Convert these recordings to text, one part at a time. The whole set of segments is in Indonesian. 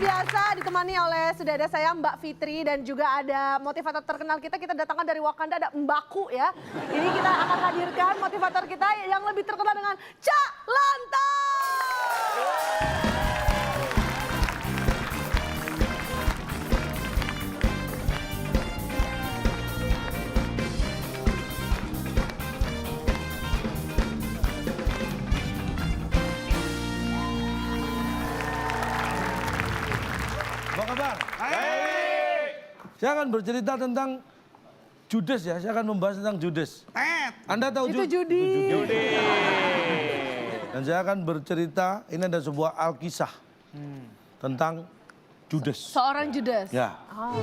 biasa ditemani oleh sudah ada saya Mbak Fitri dan juga ada motivator terkenal kita datangkan dari Wakanda, ada Mbaku ya. Ini kita akan hadirkan motivator kita yang lebih terkenal dengan Cak Lantas. Apa kabar? Hai. Saya akan bercerita tentang Judes ya. Saya akan membahas tentang Judes. Anda tahu Itu judi. Dan saya akan bercerita, ini ada sebuah alkisah tentang Judes. Seorang Judes. Ya. Oh.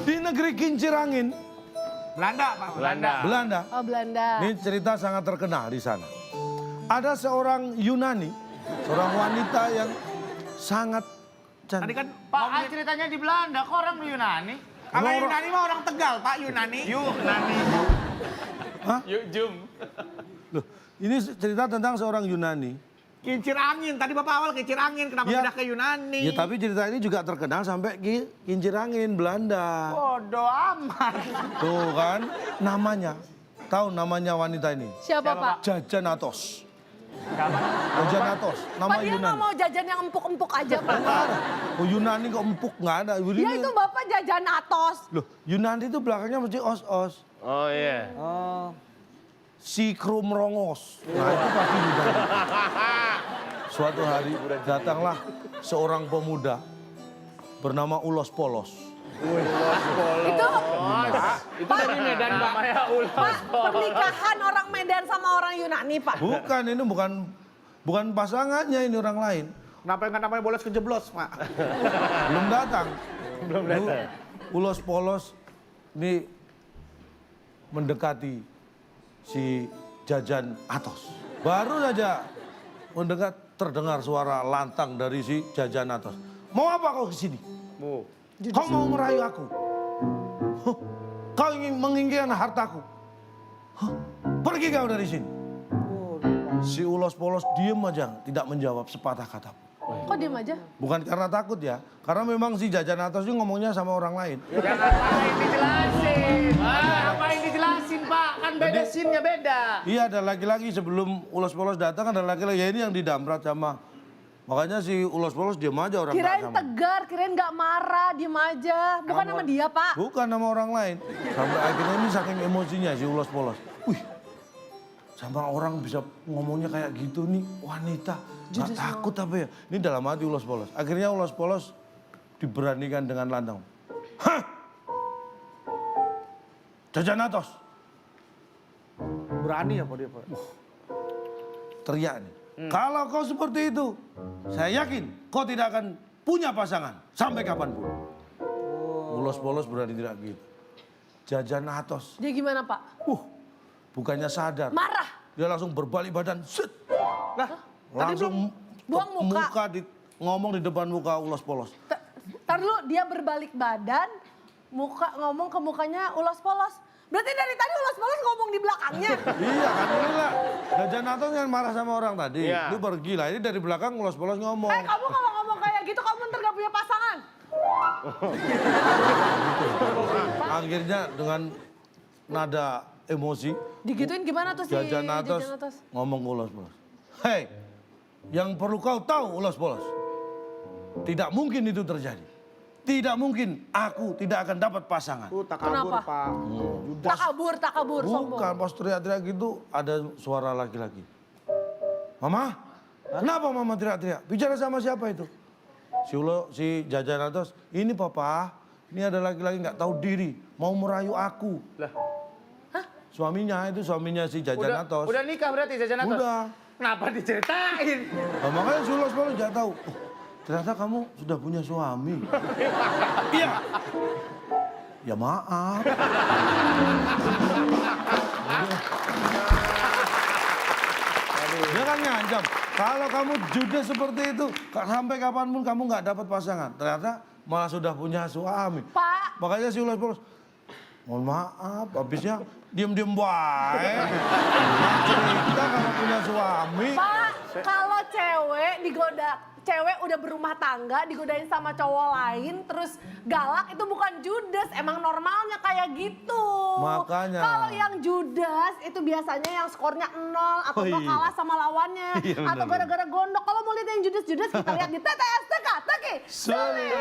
Di negeri kincir angin, Belanda, Pak. Belanda. Oh, Belanda. Ini cerita sangat terkenal di sana. Ada seorang Yunani, seorang wanita yang sangat Tadi cantik. kan Pak, ceritanya di Belanda, kok orang Yunani? kalau Yunani mah orang Tegal, Pak Yunani. Yunani. Hah? Yuk, jum. Loh, ini cerita tentang seorang Yunani. Kincir angin, tadi Bapak awal kincir angin, kenapa Ya. pindah ke Yunani? Ya tapi cerita ini juga terkenal sampai kincir angin Belanda. Bodoh amat. Tuh kan namanya. Tahu namanya wanita ini? Siapa Pak? Jajanatos. Jajanatos, nama Pak dia nggak Yunani. mau jajan yang empuk-empuk aja Pak. Oh Yunani kok empuk nggak ada. Ya itu Bapak jajan atos. Loh Yunani itu belakangnya mesti os-os. Oh iya. Si Kromrongos. Nah itu pasti Yunani. Suatu hari datanglah seorang pemuda bernama Ulos Polos. Itu Itu dari Medan, Pak. Namanya Pak pernikahan orang Medan sama orang Yunani Pak. Bukan, ini bukan pasangannya, ini orang lain. Kenapa nggak namanya bolos kejeblos, Pak? Belum datang. Ulos Polos ini mendekati si Jajan Atos. Baru saja mendekat terdengar suara lantang dari si Jajan Atos. Mau apa kau kesini? Kau mau merayu aku? Huh, kau ingin menginginkan hartaku? Huh, pergi kau dari sini. Si Ulos Polos diem aja, tidak menjawab sepatah kata. Kok diem aja? Bukan karena takut ya, karena memang si Jajan Atos ini ngomongnya sama orang lain. Jangan ngapain dijelasin. Ngapain dijelasin, Pak? Kan beda Jadi- scene-nya beda. Iya ada laki-laki sebelum Ulos Polos datang ada laki-laki ya ini yang didamrat sama. Makanya si Ulos Polos diem aja orang Kirain nggak sama. tegar, kirain nggak marah, diem aja. Bukan sama dia Pak. Bukan sama orang lain. Sampai akhirnya ini saking emosinya si Ulos Polos. Wih, sama orang bisa ngomongnya kayak gitu nih wanita. Gak takut apa ya? Ini dalam hati Ulos Polos. Akhirnya Ulos Polos diberanikan dengan lantang. Hah! Jajan Atos. Berani ya Pak dia, Pak? Teriak nih. Kalau kau seperti itu, saya yakin kau tidak akan punya pasangan sampai kapanpun. Ulos Polos berani tidak gitu. Jajan Atos. Dia gimana Pak? Bukannya sadar. Marah. Dia langsung berbalik badan. Set. Lah, Langsung buang muka. Ngomong di depan muka Ulos Polos. Ntar dulu dia berbalik badan, ngomong ke mukanya Ulos Polos. Berarti dari tadi Ulos Polos ngomong di belakangnya. Iya kan inilah. Jajan Atos yang marah sama orang tadi. Iya. Dia pergi lah. Ini dari belakang Ulos Polos ngomong. Kamu kalau ngomong kayak gitu kamu ntar gak punya pasangan. Akhirnya dengan nada emosi. Digituin gimana tuh si Jajan Atos ngomong ke Ulos Polos. Hei, yang perlu kau tahu Ulos Polos. Tidak mungkin itu terjadi. Tidak mungkin aku tidak akan dapat pasangan. tak kabur, Kenapa? Pak. Tak kabur, sombong. Bukan, pas teriak-teriak gitu ada suara laki-laki. Mama, kenapa mama teriak-teriak? Bicara sama siapa itu? Si Jajan Atos, ini papa, ini ada laki-laki nggak tahu diri, mau merayu aku. Lah. Suaminya si Jajan Atos. Udah nikah berarti Jajan Atos? Udah. Kenapa diceritain? Nah, makanya si Ulos Polos nggak tahu. Oh, ternyata kamu sudah punya suami. Iya. Ya maaf. Dia kan ngancam. Kalau kamu judes seperti itu, sampai kapanpun kamu nggak dapat pasangan. Ternyata malah sudah punya suami. Pak. Makanya si Ulos Polos, Mohon maaf, habisnya diem-diem baik. Nggak cerita kalau punya suami. Pak, kalau cewek udah berumah tangga digodain sama cowok lain terus galak itu bukan judes, emang normalnya kayak gitu. Makanya. Kalau yang judes itu biasanya yang skornya 0 atau Oh, iya. kalah sama lawannya Iya, benar, atau gara-gara gondok. Kalau mau lihat yang judes-judes kita lihat di TTS Teka-teki Sulit.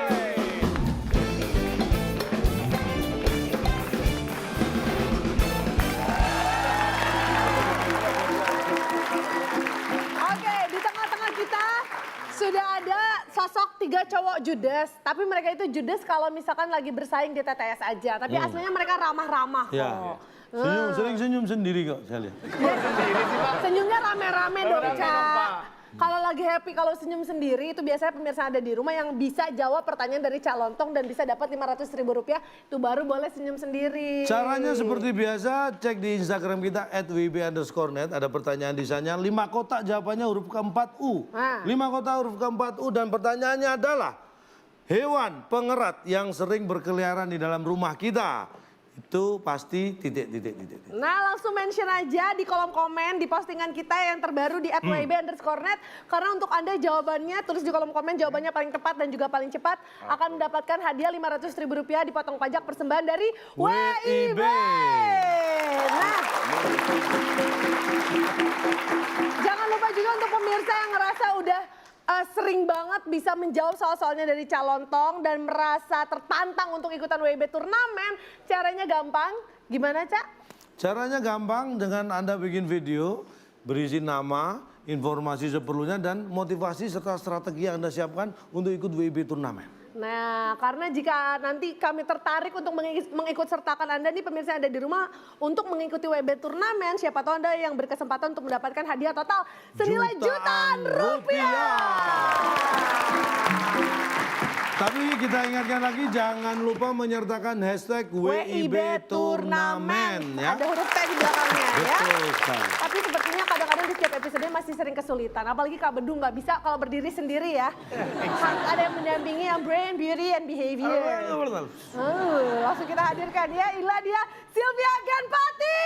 Oke, di tengah-tengah kita sudah ada sosok 3 cowok judes. Tapi mereka itu judes kalau misalkan lagi bersaing di TTS aja. Tapi aslinya mereka ramah-ramah kok. Ya. Sering senyum sendiri kok saya lihat. Senyumnya rame-rame dong, Cak. Kalau lagi happy, kalau senyum sendiri itu biasanya pemirsa ada di rumah yang bisa jawab pertanyaan dari Cak Lontong dan bisa dapat Rp500.000, itu baru boleh senyum sendiri. Caranya seperti biasa, cek di Instagram kita @wib_net, ada pertanyaan di sana, 5 kotak jawabannya huruf keempat U. 5 kotak huruf keempat U dan pertanyaannya adalah, hewan pengerat yang sering berkeliaran di dalam rumah kita, itu pasti titik. Nah, langsung mention aja di kolom komen di postingan kita yang terbaru di @wib_net. Karena untuk Anda jawabannya, tulis di kolom komen jawabannya paling tepat dan juga paling cepat akan mendapatkan hadiah Rp500.000 dipotong pajak persembahan dari WIB. Nah, jangan lupa juga untuk pemirsa yang ngerasa udah sering banget bisa menjawab soal-soalnya dari Cak Lontong dan merasa tertantang untuk ikutan WIB turnamen. Caranya gampang, gimana Cak? Caranya gampang dengan Anda bikin video, berisi nama, informasi seperlunya dan motivasi serta strategi yang Anda siapkan untuk ikut WIB turnamen. Nah, karena jika nanti kami tertarik untuk mengikut sertakan Anda nih pemirsa yang ada di rumah untuk mengikuti WIB turnamen, siapa tahu Anda yang berkesempatan untuk mendapatkan hadiah total senilai jutaan rupiah. Tapi kita ingatkan lagi, jangan lupa menyertakan hashtag WIB Turnamen ya. Ada huruf T di belakangnya ya. Betul sekali. Tapi sepertinya kadang-kadang di setiap episode masih sering kesulitan. Apalagi Kak Bedung nggak bisa kalau berdiri sendiri ya. Harus ada yang mendampingi yang brain, beauty, and behavior. Langsung kita hadirkan ya, inilah dia Sylvia Ganpati.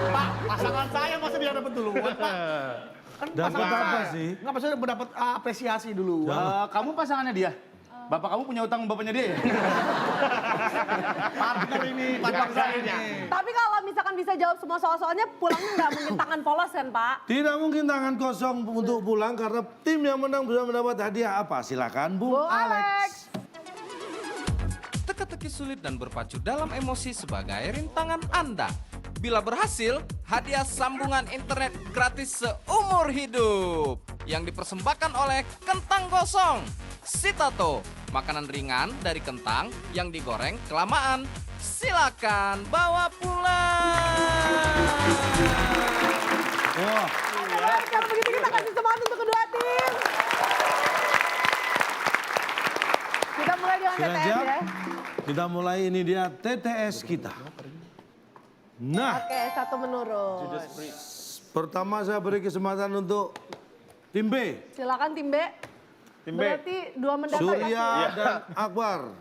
Pak, pasangan saya masa dia dapat duluan, Pak? Kan Dapat pasangan apa saya. sih? Nggak, maksudnya dapat apresiasi dulu. Kamu pasangannya dia? Bapak kamu punya utang bapaknya dia ya? Partner ini, partner saya ini. Tapi kalau misalkan bisa jawab semua soal-soalnya, pulangnya nggak mungkin tangan polos kan Pak? Tidak mungkin tangan kosong untuk pulang karena tim yang menang bisa mendapat hadiah apa? Silakan Bu Alex. Teka-teki sulit dan berpacu dalam emosi sebagai rintangan Anda. Bila berhasil, hadiah sambungan internet gratis seumur hidup yang dipersembahkan oleh Kentang Gosong. Sitato, makanan ringan dari kentang yang digoreng kelamaan. Silakan bawa pulang. Wah, Oke, baik, kalau begitu kita kasih semangat untuk kedua tim. Kita mulai dengan sudah TTS siap? ya. Kita mulai, ini dia TTS kita. Nah, Oke, satu menurun. pertama saya beri kesempatan untuk tim B. Silakan tim B. Tim B. Berarti 2 mendatar. Surya dan Akbar.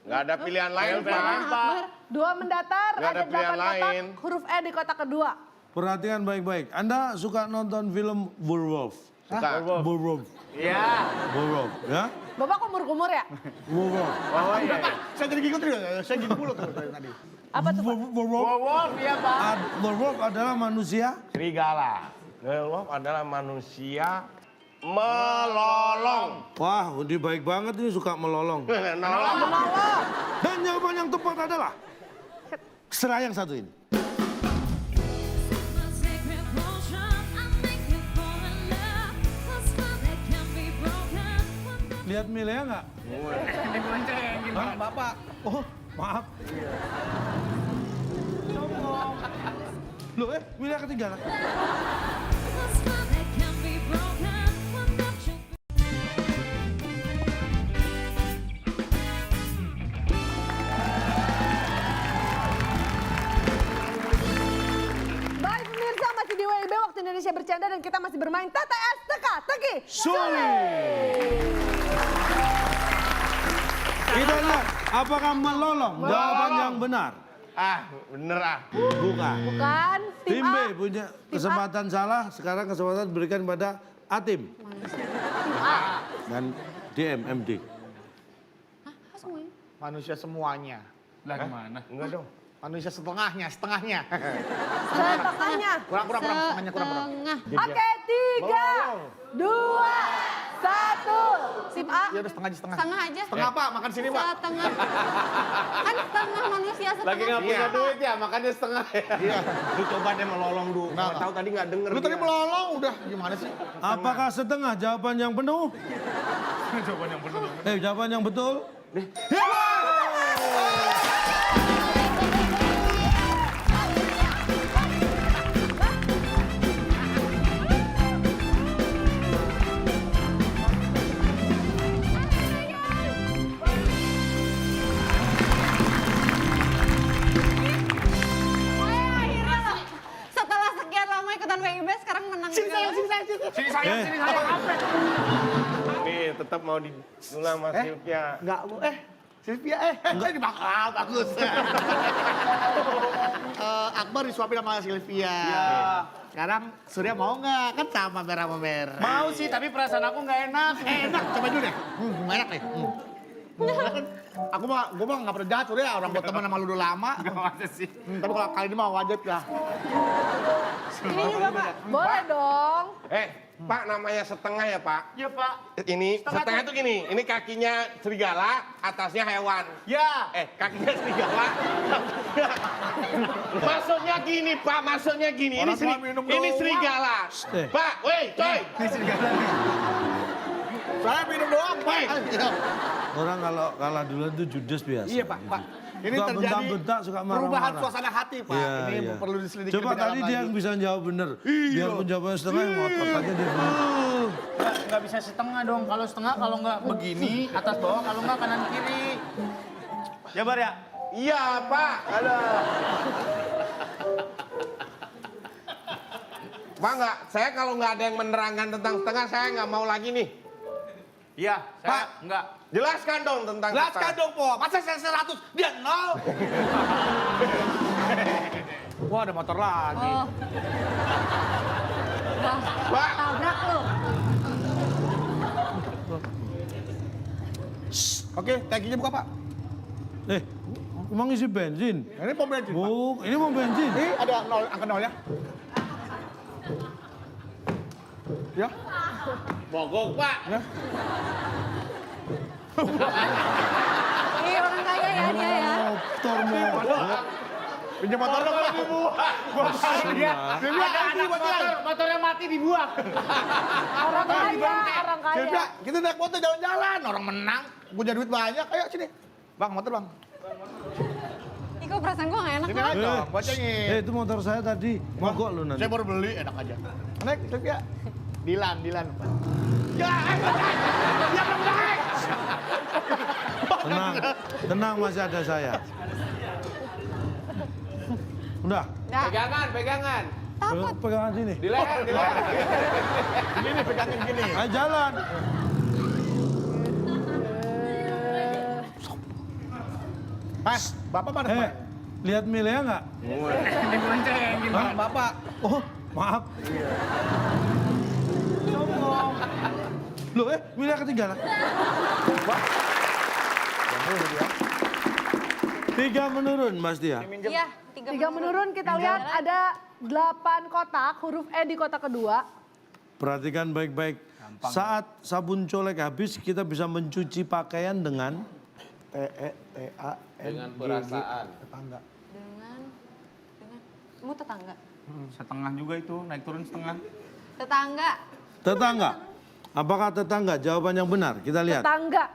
Nggak ada pilihan lain, Pak. 2 mendatar, Nggak ada ada 8 pilihan kotak, lain. huruf E di kotak kedua. Perhatikan baik-baik. Anda suka nonton film Werewolf? Suka. Werewolf. Iya. Werewolf, ya? Bapak kumur-kumur ya? Werewolf. Oh iya. Saya jadi ngikut juga, saya gini mulu tuh tadi. Apa tuh Pak? Werewolf. Wolf ya Pak. Werewolf adalah manusia. Serigala. Werewolf adalah manusia melolong. Wah, ini baik banget ini suka melolong. Nolong. Dan jawaban yang tepat adalah setelah yang satu ini. Lihat Milea nggak? Diboncengin Hah? Bapak. Oh, maaf. Loh, Milea ketinggalan. Indonesia Bercanda dan kita masih bermain TTS Teka-Teki Sulit. Kita lihat apakah melolong jawaban yang benar. Bener ah. Bukan. Bukan. Tim B A. punya kesempatan salah, sekarang kesempatan diberikan pada Atim. Dan DM, MD. Manusia semuanya. Lah gimana? Enggak dong. Manusia setengahnya. Setengahnya. Kurang, setengahnya kurang. Oke, 3, 2, 1. Tim A. Ya udah setengah aja. Setengah aja. Setengah Pak, makan sini Pak. Setengah. Kan setengah manusia setengah. Lagi nggak punya Iya. duit ya, makanya setengah ya. Iya. Lu coba deh melolong dulu. Nggak tahu tadi nggak denger. Lu tadi dia. melolong udah gimana sih? Apakah setengah jawaban yang penuh? Jawaban yang benar. Jawaban yang betul? Akhirnya loh. Setelah sekian lama ikutan WIB sekarang menang. Sini saya. Eh, Nih, tetap mau diulang Mas Silvia. Enggak, Silvia, enggak dibakal, bagus. Akbar disuapin sama Silvia. Sekarang Surya mau nggak? Kan sama merah sama merah. Mau sih, tapi perasaan aku nggak enak. Enak, coba dulu deh. Enak nih. Aku mah, gue mah nggak pernah jahat Surya. Orang gue teman sama lu udah lama. Masa sih? Tapi kalau kali ini mah wajib lah. Ini juga Pak. Boleh dong. Pak namanya setengah ya Pak? Iya Pak. Ini setengah itu gini, ini kakinya serigala, atasnya hewan. Ya. Kakinya serigala. Maksudnya gini Pak, maksudnya gini. Orang tua minum Ini doang. serigala. Eh. Pak, woi, coy. Ini serigala nih. Saya minum doang, Pak. orang kalau kalah duluan itu judes biasa. Iya, Pak. Ini Suka terjadi bentak-bentak, suka perubahan marah-marah. suasana hati, Pak. Iya, Ini iya. perlu diselidiki Coba lebih dalam tadi dia yang lagi. bisa jawab bener. Iya. Biarpun jawabannya setengah, yang ngotot aja dia bener. Nggak bisa setengah dong. Kalau setengah, kalau nggak begini, atas bawah, kalau nggak kanan kiri. Ya Bar ya? Iya Pak. Pak nggak, saya kalau nggak ada yang menerangkan tentang setengah, saya nggak mau lagi nih. Iya, saya Pak. nggak. Jelaskan dong tentang Jelaskan setengah. dong, Po. Masa saya 100, dia 0. Wah, ada motor lagi. Oh. Wah, Pak. tabrak lu. Oke, tankinya buka, Pak. Emang isi bensin? Ini pom bensin, Pak. Ini mau bensin. Ini ada 0, angka 0 ya. Ya. Mogok Pak. Ya. Ih, orang kaya ya dia ya. Motor mau. Pinjam motor dong, Pak. Dia Silvia, ada anak motornya mati dibuang. Orang kaya, orang kaya. Silvia, kita naik motor jalan-jalan. Orang menang, punya duit banyak. Ayo sini. Bang, motor, Bang. Ih, kok perasaan gua nggak enak Sini banget. aja, bocengin. Itu motor saya tadi. Mogok lu nanti. Saya baru beli, enak aja. Naik, Silvia. Dilan. Tenang masih ada saya. Udah, Nggak, Pegangan. takut. pegangan sini. Di leher. Gini, pegangin gini. Ayo jalan. Mas, Bapak mana, Pak? Lihat Milea nggak? Diboncengin. Hah? Bapak. Oh, maaf. Sombong. Loh, Milea ketinggalan. 3 menurun, Mas Tia. Iya, 3 menurun, kita lihat ada 8 kotak, huruf E di kotak kedua. Perhatikan baik-baik. Saat sabun colek habis, kita bisa mencuci pakaian dengan T-E-T-A-N. Dengan perasaan. Tetangga. Dengan kamu tetangga. Setengah juga itu, naik turun setengah. Tetangga. tetangga. Apakah tetangga? Jawaban yang benar. Kita lihat. Tetangga.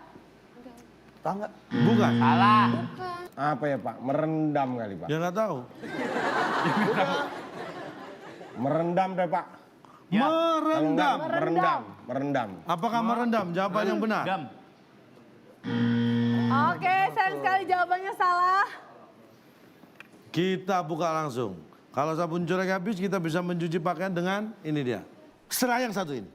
Tetangga. Bukan. Salah. Apa ya Pak? Merendam kali Pak. Dia nggak tahu. Merendam deh Pak. Ya. Kalau enggak, Merendam. merendam. Apakah merendam? Jawaban yang benar. Dam. Oke, sayang sekali jawabannya salah. Kita buka langsung. Kalau sabun colek habis kita bisa mencuci pakaian dengan ini dia. Serah yang satu ini.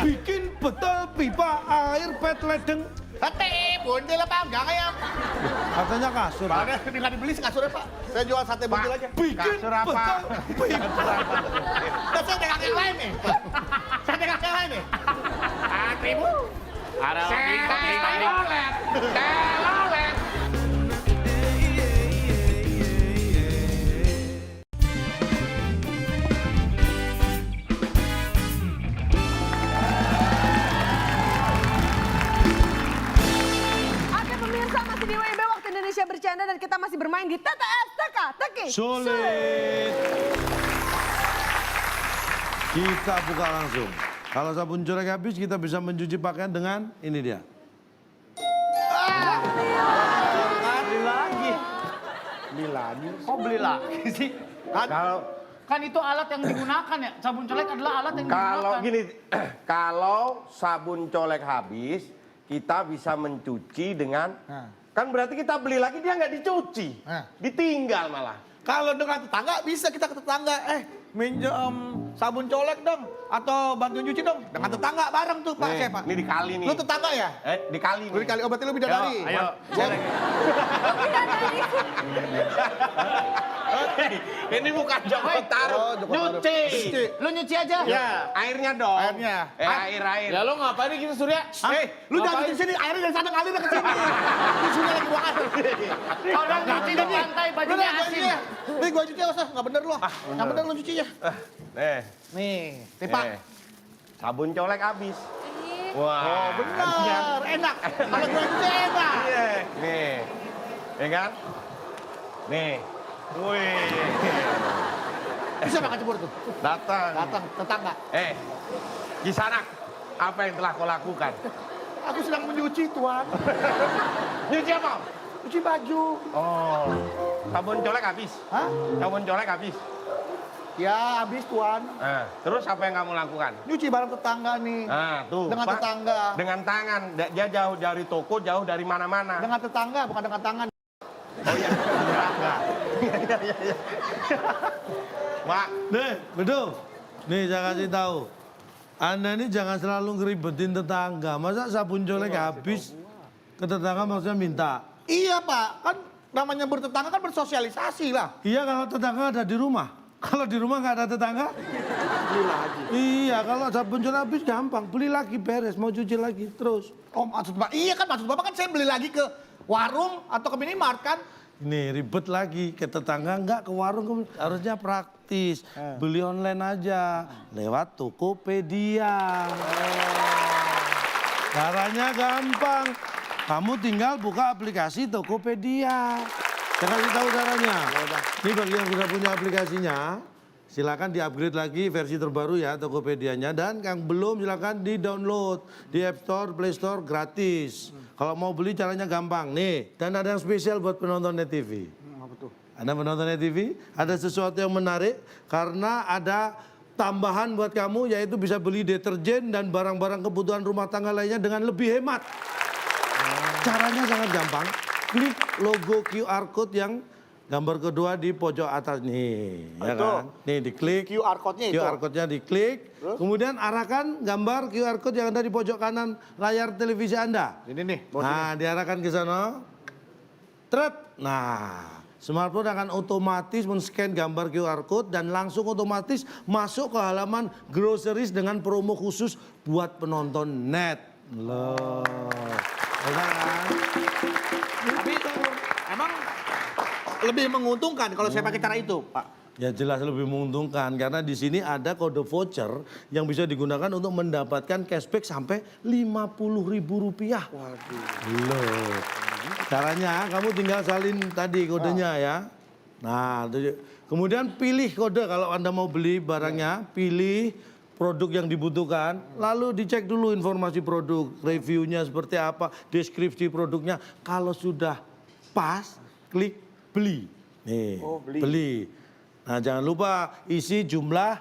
Bikin betul pipa air pet ledeng. Sate, bondel apa enggak kayak? Katanya kasur. Soalnya nggak dibeli sih kasurnya Pak. Saya jual sate bondel aja. Bikin Kasur apa? betul pipa. Dan saya dengan yang lain nih. Saya dengan yang lain nih. Ribu. Ada Telolet. Telolet. Oke pemirsa, masih di WIB Waktu Indonesia Bercanda dan kita masih bermain di TTS Teka-Teki. Sulit. Kita buka langsung. Kalau sabun colek habis kita bisa mencuci pakaian dengan ini dia. Beli lagi. Kok beli lagi sih? Kalau Kan itu alat yang digunakan ya. Sabun colek adalah alat yang digunakan. kalau gini, kalau sabun colek habis, kita bisa mencuci dengan kan berarti kita beli lagi dia nggak dicuci, ditinggal malah. Kalau dengan tetangga bisa kita ke tetangga. Minjem sabun colek dong atau bantuin cuci dong. Dengan tetangga bareng tuh Pak. Saya Pak. Ini dikali nih. Lu tetangga ya? Dikali Lu nih. dikali. Oh berarti lu bidadari. Ayo, colek. Ini bukan Joko Tarub. Oh, Joko Tarub. Nyuci. Lu nyuci aja. Ya. Airnya dong. Airnya. Air. Ya lo ngapain gitu Surya? Lu jangan cuci sini. Airnya dari sana ngalir ke sini. Lu sini lagi buang air. Orang nyuci di pantai bajunya asin. Nih gua cuci usah. Nggak bener lu. Nggak bener lu cucinya. Nih, Nih Pak. sabun colek habis. Oh Wah, bener. Enak. Kalau gua cuci enak. Nih, ya kan? Nih, wih, Bisa makan cebur tuh. datang. Datang tetangga. Kisanak, apa yang telah kau lakukan? Aku sedang menyuci Tuan. Nyuci apa? Cuci baju. Oh, sabun colek habis. Hah? Sabun colek habis. Ya habis Tuan. Terus apa yang kamu lakukan? Nyuci bareng tetangga nih. Tuh. Dengan Pak. tetangga. Dengan tangan. Dia jauh dari toko, jauh dari mana-mana. Dengan tetangga bukan dengan tangan. Oh iya. Tetangga. Mak, Nih, betul. Nih saya kasih tahu. Anda ini jangan selalu ngeribetin tetangga. Masa sabun colek habis ke tetangga maksudnya minta? Iya Pak, kan namanya bertetangga kan bersosialisasi lah. Iya kalau tetangga ada di rumah. Kalau di rumah nggak ada tetangga? Beli lagi. Iya kalau sabun colek habis gampang. Beli lagi beres, mau cuci lagi terus. Oh maksud Bapak, iya kan maksud Bapak kan saya beli lagi ke warung atau ke minimart kan. Nih ribet lagi ke tetangga nggak ke warung harusnya praktis. Beli online aja lewat Tokopedia. Caranya gampang. Kamu tinggal buka aplikasi Tokopedia. Saya kasih tahu caranya. Ini bagi yang sudah punya aplikasinya, silakan di-upgrade lagi versi terbaru ya Tokopedia-nya. Dan yang belum silakan di-download di App Store, Play Store gratis. Kalau mau beli caranya gampang. Nih, dan ada yang spesial buat penonton Net TV. Apa tuh? Anda penonton Net TV, ada sesuatu yang menarik karena ada tambahan buat kamu yaitu bisa beli deterjen dan barang-barang kebutuhan rumah tangga lainnya dengan lebih hemat. Caranya sangat gampang. Klik logo QR Code yang gambar kedua di pojok atas nih, ya kan? Nih diklik. QR code-nya itu. QR code-nya diklik. Kemudian arahkan gambar QR code yang ada di pojok kanan layar televisi Anda. Ini nih. Nah, diarahkan ke sana. Tret. Nah, smartphone akan otomatis men-scan gambar QR code dan langsung otomatis masuk ke halaman groceries dengan promo khusus buat penonton net. Loh. Enak kan? Tapi emang lebih menguntungkan kalau saya pakai cara itu, Pak. Ya jelas lebih menguntungkan karena di sini ada kode voucher yang bisa digunakan untuk mendapatkan cashback sampai Rp50.000. Waduh. Loh. Caranya kamu tinggal salin tadi kodenya ya. Nah, kemudian pilih kode kalau Anda mau beli barangnya, pilih produk yang dibutuhkan, lalu dicek dulu informasi produk, reviewnya seperti apa, deskripsi produknya. Kalau sudah pas, klik beli. Nih, beli. Nah, jangan lupa isi jumlah.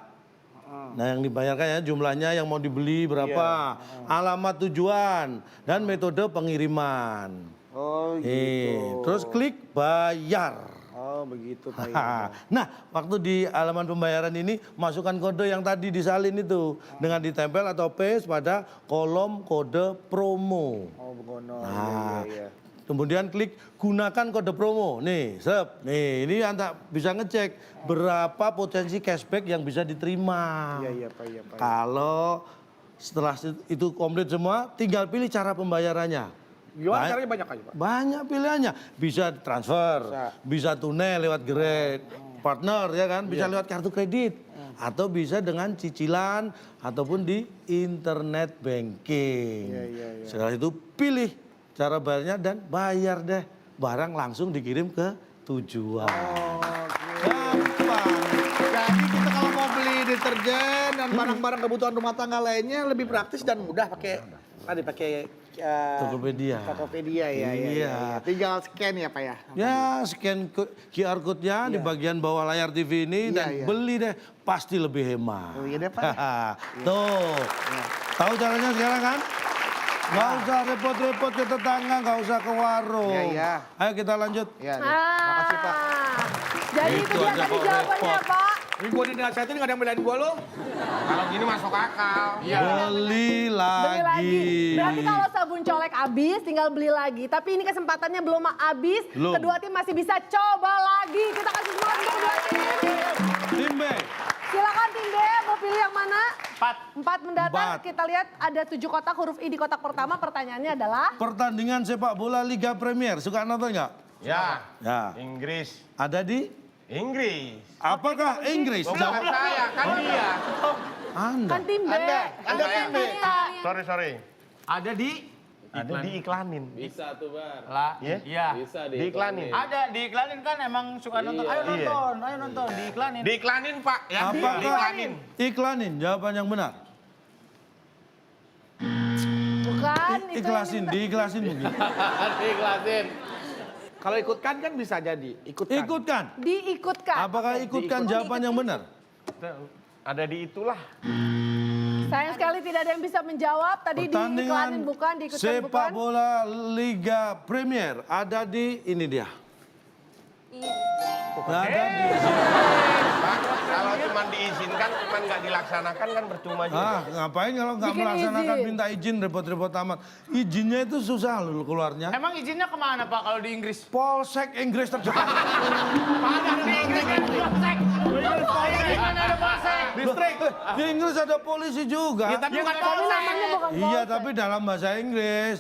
Nah, yang dibayarkan ya jumlahnya yang mau dibeli berapa, alamat tujuan, dan metode pengiriman. Oh gitu. Terus klik bayar. Oh begitu Pak. Nah, waktu di halaman pembayaran ini masukkan kode yang tadi disalin itu dengan ditempel atau paste pada kolom kode promo. Oh begono. Nah, Iya. kemudian klik gunakan kode promo. Nih, nih ini Anda bisa ngecek berapa potensi cashback yang bisa diterima. Iya Pak. Kalau setelah itu komplit semua, tinggal pilih cara pembayarannya. Gimana caranya banyak aja Pak? Banyak pilihannya. Bisa transfer, bisa tunai lewat Grab, partner ya kan, bisa lewat kartu kredit. Atau bisa dengan cicilan ataupun di internet banking. Setelah itu pilih cara bayarnya dan bayar deh. Barang langsung dikirim ke tujuan. Gampang. Jadi kita kalau mau beli deterjen dan barang-barang kebutuhan rumah tangga lainnya lebih praktis dan mudah pakai Tokopedia. Tokopedia ya. Iya. Tinggal scan ya Pak ya. Ya, scan QR code-nya di bagian bawah layar TV ini dan beli deh, pasti lebih hemat. Oh iya deh Pak. Tuh, tahu caranya sekarang kan? Nggak usah repot-repot ke tetangga, nggak usah ke warung. Iya. Ayo kita lanjut. Iya. Makasih Pak. Jadi itu Itu dia aja tadi kok jawabannya repot. Pak. Ini gue dinasihatin nggak ada yang belain gue lo. Kalau gini masuk akal. Beli Beli lagi. lagi. Berarti kalau sabun colek habis tinggal beli lagi. Tapi ini kesempatannya belum habis. Belum. Kedua tim masih bisa coba lagi. Kita kasih semangat untuk kedua tim. Tim B. Silakan tim B, mau pilih yang mana? 4 mendatang. Empat. Kita lihat ada 7 kotak huruf I di kotak pertama. Pertanyaannya adalah Pertandingan sepak bola Liga Premier. Suka nonton nggak? Ya, Ya. Inggris. Ada di? Inggris. Apakah Inggris? Bukan Jawab. saya, kan dia. Anda. kan tim B. Anda tim B. Sorry. Ada di Ada diiklanin. lah. Ya? Iya. Diiklanin. Ada diiklanin kan emang suka nonton. Ayo nonton, diiklanin. Diiklanin Pak. Ya, Apakah diiklanin. iklanin? Jawaban yang benar. Bukan. itu Ikhlasin, yang diiklasin mungkin. Kalau ikutkan kan bisa jadi. Ikutkan. Ikutkan. diikutkan. Apakah ikutkan jawaban yang benar? Ada di itulah. Sayang sekali tidak ada yang bisa menjawab. Tadi diiklanin bukan, diikutkan sepak bukan. bola Liga Premier ada di ini dia. Nggak ada di Pak, kalau cuma diizinkan, cuma nggak dilaksanakan kan percuma juga. ngapain kalau nggak Bikin melaksanakan izin. minta izin repot-repot amat. Izinnya itu susah loh keluarnya. Emang izinnya kemana Pak kalau di Inggris? Polsek Inggris terdekat. Di Inggris kan polsek. Gimana ada polsek? Distrik. Di Inggris ada polisi juga. Ya tapi bukan Tapi polsek. namanya bukan Iya, polsek. tapi dalam bahasa Inggris.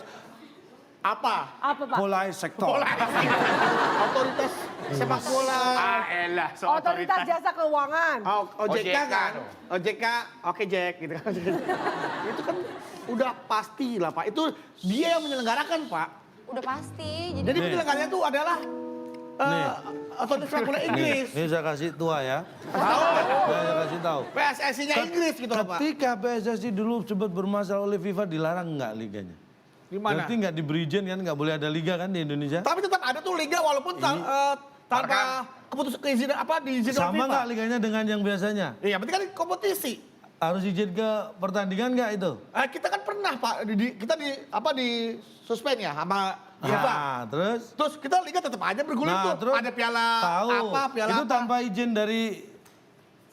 Apa? Apa Pak? Polai sektor. Otoritas sepak bola. Ah elah, so Otoritas Jasa Keuangan. OJK kan? dong. OJK, oke Jack gitu kan. Itu kan udah pasti lah Pak. Itu dia yang menyelenggarakan Pak. Udah pasti. Jadi Nih. penyelenggaranya itu adalah Nih. otoritas sepak bola Inggris. Ini saya kasih tua ya. Tahu? Saya kasih tahu. PSSI-nya Inggris gitu loh Pak. Ketika PSSI dulu sempat bermasalah oleh FIFA, dilarang nggak liganya? Gimana? Berarti nggak diberi izin kan, nggak boleh ada liga kan di Indonesia? Tapi tetap ada tuh liga walaupun tanpa keputusan keizinan apa diizinkan oleh Sama FIFA. nggak liganya dengan yang biasanya? Iya, berarti kan kompetisi. Harus izin ke pertandingan nggak itu? Kita kan pernah Pak, kita di suspend ya sama FIFA. Nah, terus? Terus kita liga tetap aja bergulir Nah, tuh. terus Ada piala tahu. apa, piala Itu apa. tanpa izin dari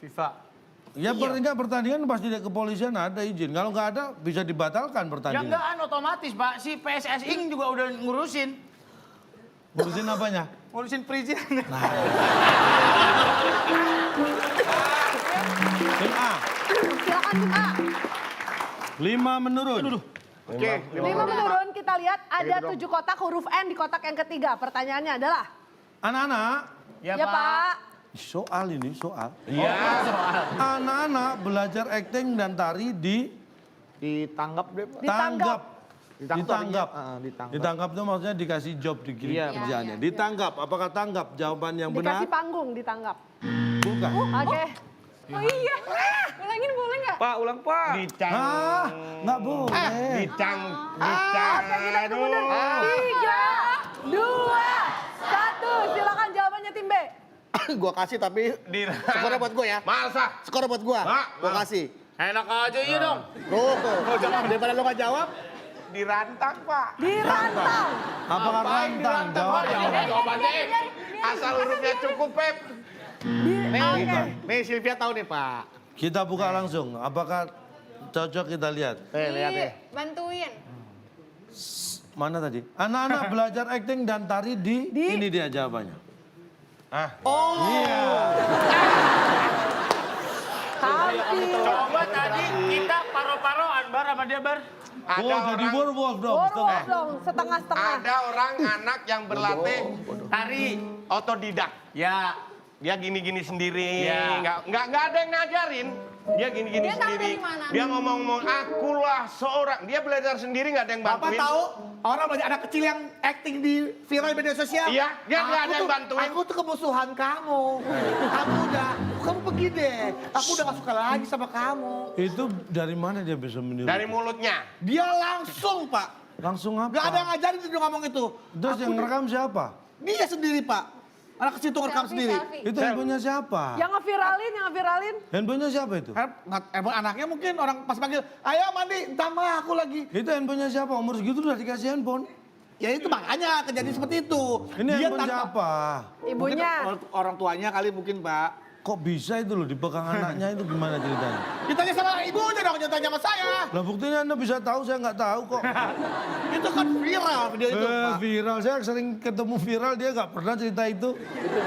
FIFA. ya pertandingan pasti dari kepolisian ada izin. Kalau nggak ada bisa dibatalkan Ya pertandingan. enggak otomatis Pak, si PSSI juga udah ngurusin. Ngurusin apanya? Ngurusin perizinan. Tim A, Silakan tim A. 5 menurun. Oke, 5 menurun, kita lihat ada 7 kotak huruf N di kotak yang ketiga. Pertanyaannya adalah, Anak-anak, ya Pak. soal ini soal. Iya. Anak-anak belajar akting dan tari ditanggap deh Pak. ditanggap. Ditanggap. Ditangkap itu maksudnya dikasih job dikirim Iya, kerjaannya. Ditanggap. Apakah tanggap? Jawaban yang benar? Dikasih panggung, ditanggap. Bukan. Oke. Oh iya. Ulangin boleh nggak? Pak, ulang Pak. Dicang. Ah, nggak boleh. Dicang. Oke, kita hitung mundur. 3, 2, 1. Silakan jawabannya tim B. Gua kasih tapi skornya buat gua ya. Masa? Skor buat gua. Mak, Gua kasih. Enak aja iya dong. Tuh, daripada lo gak jawab. dirantang, Pak. Dirantang. Apakah rantang? Jawabnya. Jawabannya asal hurufnya cukup, Pep. Oke. Nih Sylvia tahu nih Pak. Kita buka langsung. Apakah cocok kita lihat? Lihat deh. Bantuin. Mana tadi? Anak-anak belajar akting dan tari di ini dia jawabannya. Hampir. Coba tadi kita paro-paroan bar sama dia bar. Ada Oh, jadi orang, werewolf dong. Borwolf dong, setengah-setengah. ada orang anak yang berlatih Tari. otodidak. Ya. Dia gini-gini sendiri, Ya. nggak ada yang ngajarin. Dia gini-gini Dia tahu sendiri. dari mana? Dia ngomong-ngomong, akulah seorang. Dia belajar sendiri, nggak ada yang Bapak bantuin. tahu orang belajar anak kecil yang acting di viral media sosial? Iya, dia nggak ada yang tuh- bantuin. Aku tuh kemusuhan kamu. Kamu pergi deh. Aku udah gak suka lagi sama kamu. Itu dari mana dia bisa meniru? Dari mulutnya. Dia langsung Pak. Langsung apa? Gak ada yang ngajarin dia ngomong itu. Terus yang ngerekam siapa? Dia sendiri Pak. Anak kecil tuh ngerekam sendiri. Itu handphonenya siapa? Yang ngeviralin. Handphonenya siapa itu? Anaknya mungkin orang pas panggil, ayo mandi, entah mah aku lagi. Itu handphonenya siapa? Umur segitu udah dikasih handphone. Ya itu makanya kejadian seperti itu. Ini Dia handphone tanpa- siapa? Mungkin Ibunya. orang tuanya kali mungkin Pak. Kok bisa itu loh dipegang anaknya itu gimana ceritanya? Ditanya sama ibunya dong, jangan tanya sama saya. Lah buktinya Anda bisa tahu, saya nggak tahu kok. Itu kan viral video itu Pak. Viral, saya sering ketemu viral, dia nggak pernah cerita itu.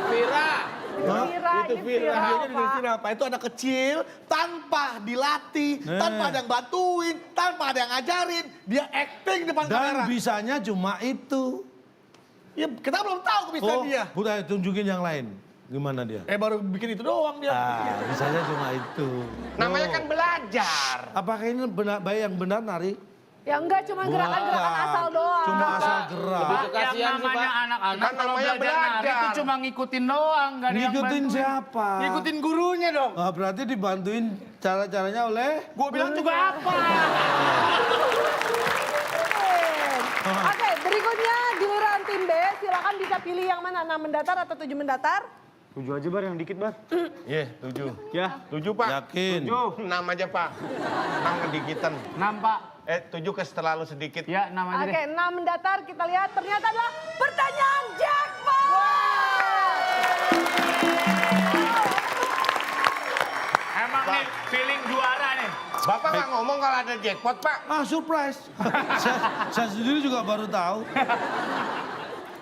Vira, ini viral, Videonya di Pak. viral Pak. Itu anak kecil tanpa dilatih, tanpa ada yang bantuin, tanpa ada yang ngajarin. Dia acting depan kamera. Dan bisanya cuma itu. Ya, kita belum tahu kebisaan dia. Udah tunjukin yang lain. Gimana dia? Baru bikin itu doang dia. Bisanya cuma itu. Namanya kan belajar. Apakah ini benar, bayi yang benar nari? Ya enggak, cuma gerakan-gerakan Bukan. asal doang. Cuma asal gerak. Yang namanya anak-anak Kan kalau namanya belajar nari belajar. itu cuma ngikutin doang, nggak ada yang Ngikutin bantuin. siapa? Ngikutin gurunya dong. Ah, berarti dibantuin cara-caranya oleh... Gua bilang juga apa? Oke, berikutnya giliran tim B. Silakan bisa pilih yang mana, 6 mendatar atau 7 mendatar. 7 aja bar yang dikit bar. Iya, 7. Ya. 7, Pak. Yakin? 6 aja, Pak. 6 kedikitan. 6 pak. 7 ke terlalu sedikit. Ya 6 aja Oke, deh. 6 mendatar kita lihat ternyata adalah pertanyaan jackpot. Emang nih feeling juara nih. Bapak nggak ngomong kalau ada jackpot, Pak. Ah, surprise. saya sendiri juga baru tahu.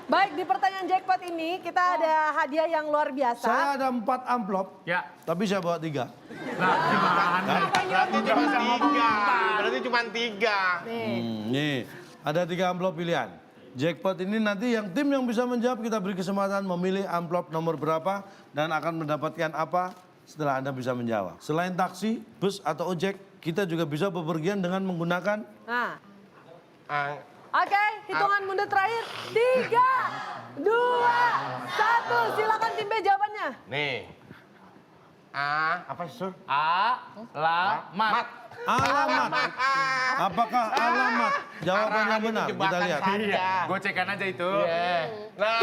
Baik, di pertanyaan jackpot ini kita ada hadiah yang luar biasa. Saya ada 4 amplop, Ya. tapi saya bawa 3. Nah gimana? Berarti cuma 3. Berarti cuma 3. Nih. Nih, ada 3 amplop pilihan. Jackpot ini nanti yang tim yang bisa menjawab kita beri kesempatan memilih amplop nomor berapa dan akan mendapatkan apa setelah Anda bisa menjawab. Selain taksi, bus atau ojek, kita juga bisa bepergian dengan menggunakan Nah, Ah, oke, hitungan mundur terakhir. 3, 2, 1. Silakan tim B jawabannya. nih. Apa sih, Sur? Alamat. alamat. Apakah alamat? Jawabannya Arahan itu benar. Kita jebakan lihat. saja. Gocekan aja itu. Nah,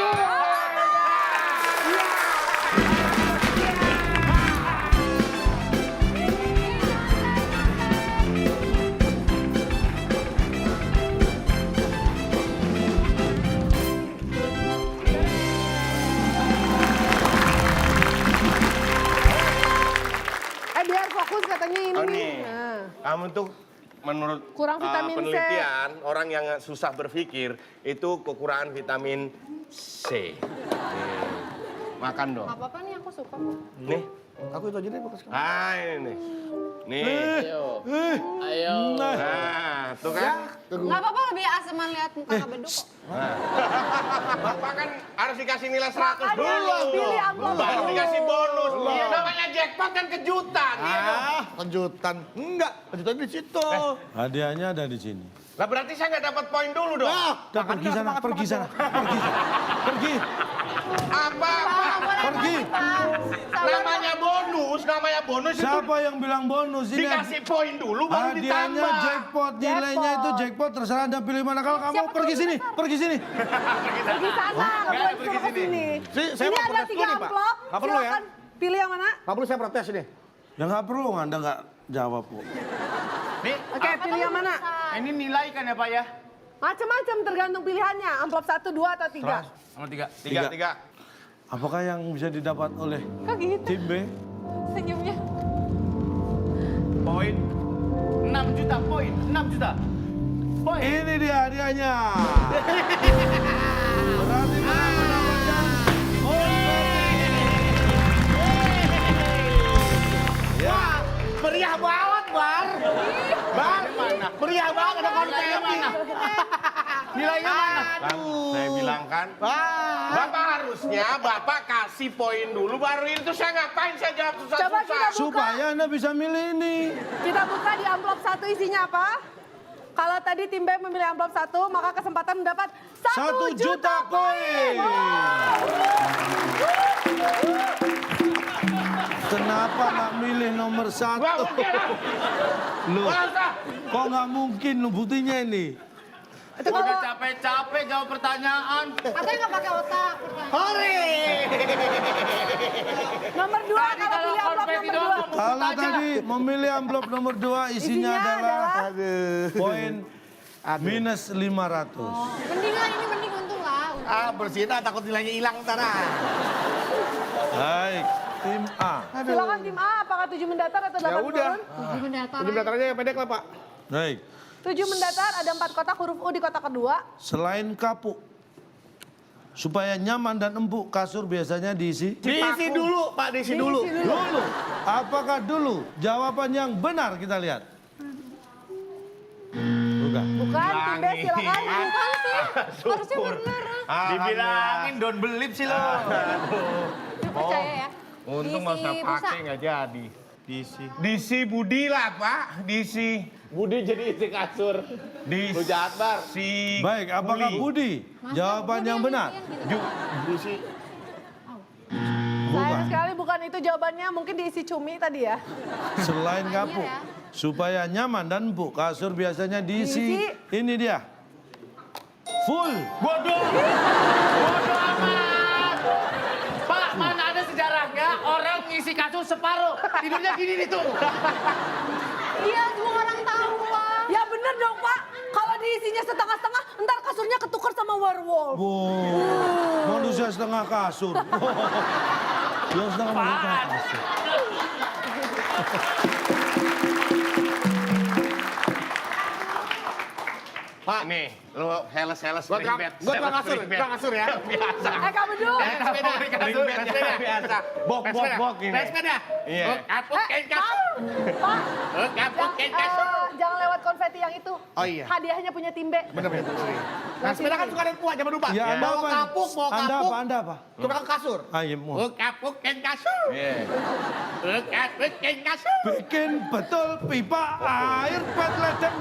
Biar fokus katanya ini oh nih. nih. Nah. Kamu tuh menurut Kurang vitamin C. penelitian, orang yang susah berpikir itu kekurangan vitamin C. Nih. Makan dong. Gak apa-apa nih, aku suka kok. Nih. Aku itu aja deh bekas. Ini nih. Nih. Ayo. Nah, tuh kan. Gak apa-apa, lebih aseman lihat muka Kak Beduk kok. Bapak kan harus dikasih nilai 100 dulu. Makanya pilih amplop Baru dulu. dikasih bonus. Iya, namanya jackpot kan kejutan. Iya dong. Kejutan. Enggak, kejutan di situ. Hadiahnya ada di sini. Lah berarti saya nggak dapat poin dulu dong. Udah pergi sana, pergi sana, pergi. Pergi, Apa? pergi. Namanya bonus itu Siapa yang bilang bonus? Ini dikasih poin dulu baru hadiahnya ditambah. jackpot. Nilainya itu jackpot, terserah Anda pilih mana. Kalau kamu pergi sini, pergi sini. Pergi sana, nggak boleh disuruh ke sini. Saya Ini mau ada protes 3 dulu nih, Pak. amplop. Nggak perlu ya? Silakan pilih yang mana? Nggak perlu saya protes ini. Ya nggak perlu, Anda nggak jawab kok. Nih, Oke, pilih yang mana? Ini nilai kan ya Pak ya? Macam-macam tergantung pilihannya. Amplop 1, 2, atau 3. Nomor 3. Tiga. Apakah yang bisa didapat oleh Kok gitu tim B? senyumnya? Poin 6 juta, poin 6 juta. Poin. Ini dia hadiahnya. Berarti menang mendapatkan ya. Meriah banget, Bar. Bar, meriah banget ada konfeti. Nilainya mana? Kan, saya bilang kan, Bapak harusnya Bapak kasih poin dulu baru itu saya ngapain saya jawab Coba kita susah-susah. buka. Supaya Anda bisa milih ini. Kita buka di amplop 1 isinya apa? Kalau tadi tim B memilih amplop 1, maka kesempatan mendapat 1 1 juta poin. Kenapa nggak milih nomor 1? Wah, oke lah. Loh, Masa? kok nggak mungkin lo buktinya ini? Itu Udah kalau capek-capek jawab pertanyaan. Katanya nggak pakai otak. Hore. nomor 2 Tadi kalau kalau pilih amplop konfeti nomor doang 2. kamu Kalau aja. tadi memilih amplop nomor 2 isinya Isinya adalah adalah- poin minus 500. Mending lah ini mending untung lah. Bersih takut nilainya hilang ntar. Baik, tim A. Silakan tim A, apakah 7 mendatar atau 8 Ya udah. turun? Tujuh mendatar. Ini belakangnya yang pendek lah, Pak. Baik, 7 mendatar, ada 4 kotak huruf U di kotak kedua. selain kapuk, supaya nyaman dan empuk, kasur biasanya diisi Diisi dulu, Pak, diisi dulu. dulu. Apakah dulu? Jawaban yang benar kita lihat. Bukan. Bukan, tim B silakan. Bukan sih. Harusnya bener. Dibilangin don't believe sih lo. Dia percaya ya. Untung nggak usah Diisi pulsa. pakai nggak jadi. Diisi Budi lah Pak, diisi. Budi jadi isi kasur. Diisi. Lu jahat, Bar. Si Baik, apakah Budi? Masa Jawaban Budi yang benar. gantian gitu? Diisi. Sayang sekali bukan itu jawabannya, mungkin diisi cumi tadi ya. Selain Banyak kapuk, ya. supaya nyaman dan empuk, kasur biasanya diisi. Diisi. Ini dia. Full. Bodoh. Bodoh amat. Pak, mana ada sejarahnya orang ngisi kasur separuh. Tidurnya gini nih tuh. Iya, semua orang tahu lah. Ya bener dong Pak, kalau diisinya setengah-setengah, ntar kasurnya ketukar sama werewolf. Wow. Manusia setengah kasur. Yang setengah manusia kasur. Pak nih, lo heles-heles Gua tukang kasur, tukang kasur ya. Biasa. Kamu dulu. Sepeda, Ring bed ya, biasa. Bok-bok ini. Naik sepeda. Iya. Kapuk kain Pak, kasur. Pak, Kapuk kain kasur. jangan lewat konfeti yang itu. Oh iya. Hadiahnya punya tim B. Bener-bener. Nah, sepeda kan suka ada kuat, jangan lupa. Ya, Anda Bawa apa? kapuk, bawa Anda kapuk. apa? Anda apa? Tukang kasur. Ayo, mau. Kapuk kain kasur. Iya. Kapuk kain kasur. Bikin betul pipa air pet ledeng.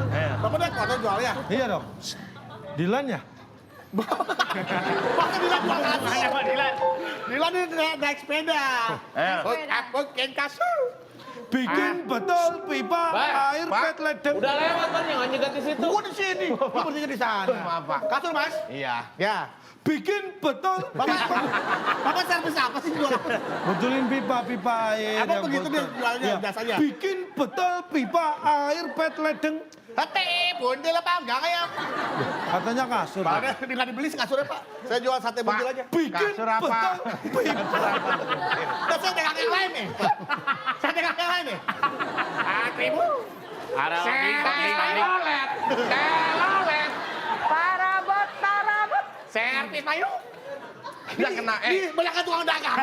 Bapak udah foto jual ya? Iya dong. Dilan ya? Masa Dilan jual kasur? Pak Dilan. Dilan ini naik sepeda. Kapuk kain kasur. Bikin betul pipa air Pak. pet ledeng. Udah lewat kan yang nyegat di situ. Gua di sini. Lu berdiri di sana. Maaf, Pak. Kasur, Mas? Iya. Ya. Bikin betul pipa. Bapak servis apa sih jual? Betulin pipa-pipa air. Apa yang begitu bocor. dia jualnya, Iya. biasanya? Bikin betul pipa air pet ledeng. Sate bundel apa enggak kayak? Katanya kasur. Pak, ada nggak dibeli sih kasurnya, Pak. Saya jual sate bundel aja. Bikin Kasur apa? betul pipa. Nah, saya dagang yang lain nih. Saya dagang yang lain nih. Ibu. Ada lagi. Telolet. Telolet. Parabot, parabot. Servis Mayu. Nggak kena, Di belakang tukang dagang.